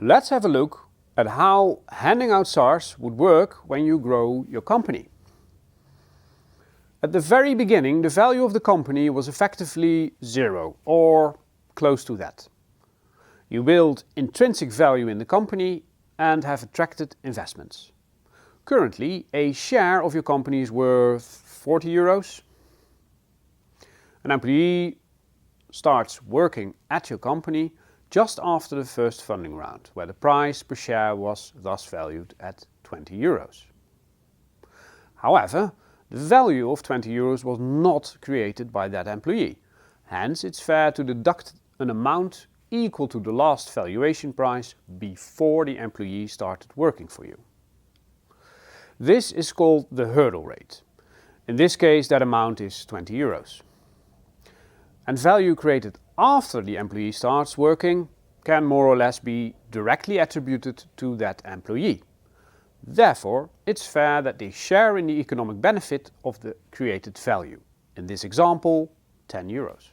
Let's have a look at how handing out SARs would work when you grow your company. At the very beginning, the value of the company was effectively zero or close to that. You build intrinsic value in the company and have attracted investments. Currently, a share of your company is worth 40 euros. An employee starts working at your company just after the first funding round, where the price per share was thus valued at 20 euros. However, the value of 20 euros was not created by that employee. Hence, it's fair to deduct an amount equal to the last valuation price before the employee started working for you. This is called the hurdle rate. In this case, that amount is 20 euros. And value created after the employee starts working can more or less be directly attributed to that employee. Therefore, it's fair that they share in the economic benefit of the created value. In this example, 10 euros.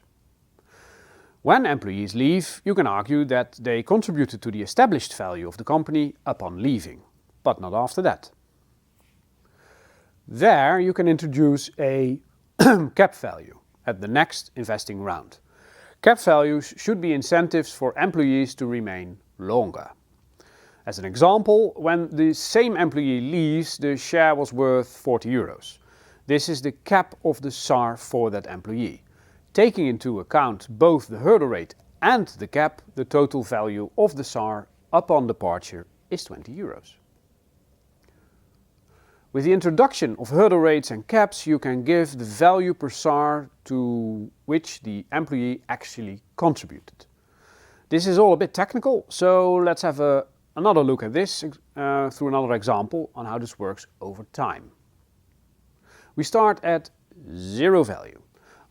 When employees leave, you can argue that they contributed to the established value of the company upon leaving, but not after that. There you can introduce a cap value at the next investing round. Cap values should be incentives for employees to remain longer. As an example, when the same employee leaves, the share was worth 40 euros. This is the cap of the SAR for that employee. Taking into account both the hurdle rate and the cap, the total value of the SAR upon departure is 20 euros. With the introduction of hurdle rates and caps, you can give the value per SAR to which the employee actually contributed. This is all a bit technical, so let's have another look at this through another example on how this works over time. We start at zero value.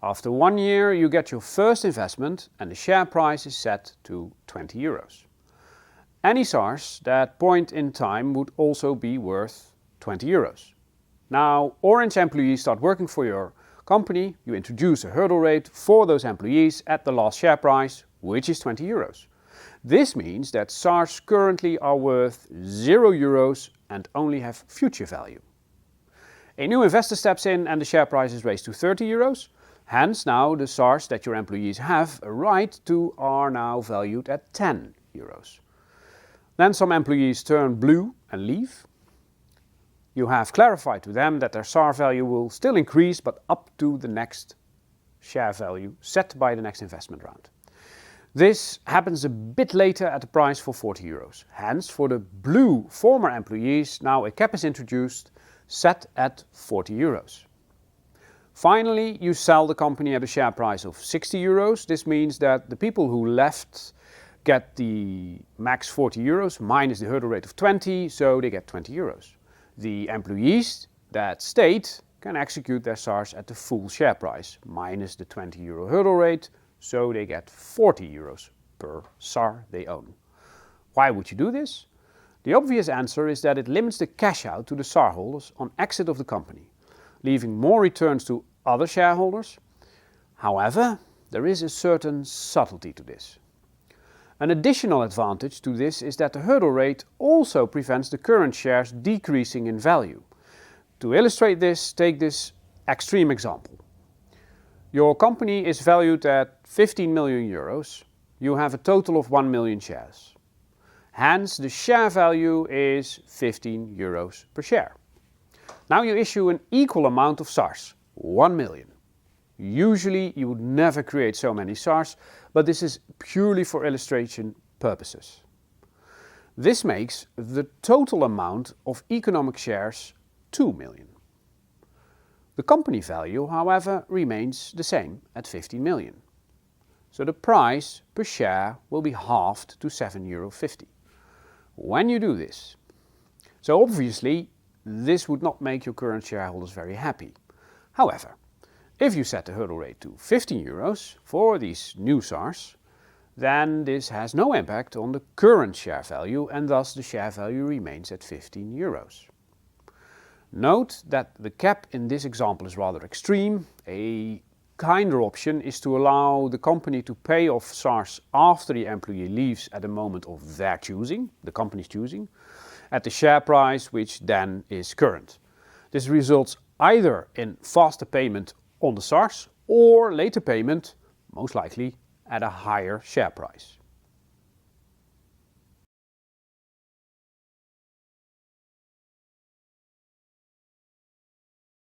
After 1 year, you get your first investment and the share price is set to 20 euros. Any SARs at that point in time would also be worth 20 euros. Now, orange employees start working for your company. You introduce a hurdle rate for those employees at the last share price, which is 20 euros. This means that SARs currently are worth 0 euros and only have future value. A new investor steps in and the share price is raised to 30 euros. Hence, now the SARs that your employees have a right to are now valued at 10 euros. Then some employees turn blue and leave. You have clarified to them that their SAR value will still increase, but up to the next share value set by the next investment round. This happens a bit later at a price for 40 euros. Hence, for the blue former employees, now a cap is introduced set at 40 euros. Finally, you sell the company at a share price of 60 euros. This means that the people who left get the max 40 euros minus the hurdle rate of 20, so they get 20 euros. The employees that stayed can execute their SARs at the full share price minus the 20 euro hurdle rate, so they get 40 euros per SAR they own. Why would you do this? The obvious answer is that it limits the cash out to the SAR holders on exit of the company, leaving more returns to other shareholders. However, there is a certain subtlety to this. An additional advantage to this is that the hurdle rate also prevents the current shares decreasing in value. To illustrate this, take this extreme example. Your company is valued at 15 million euros. You have a total of 1 million shares. Hence, the share value is 15 euros per share. Now you issue an equal amount of SARs, 1 million. Usually you would never create so many SARs, but this is purely for illustration purposes. This makes the total amount of economic shares 2 million. The company value, however, remains the same at 15 million. So the price per share will be halved to 7,50 euro. When you do this, so obviously this would not make your current shareholders very happy. However, if you set the hurdle rate to 15 euros for these new SARs, then this has no impact on the current share value and thus the share value remains at 15 euros. Note that the cap in this example is rather extreme. A kinder option is to allow the company to pay off SARs after the employee leaves at the moment of their choosing, the company's choosing, at the share price which then is current. This results either in faster payment on the SARs or later payment, most likely at a higher share price.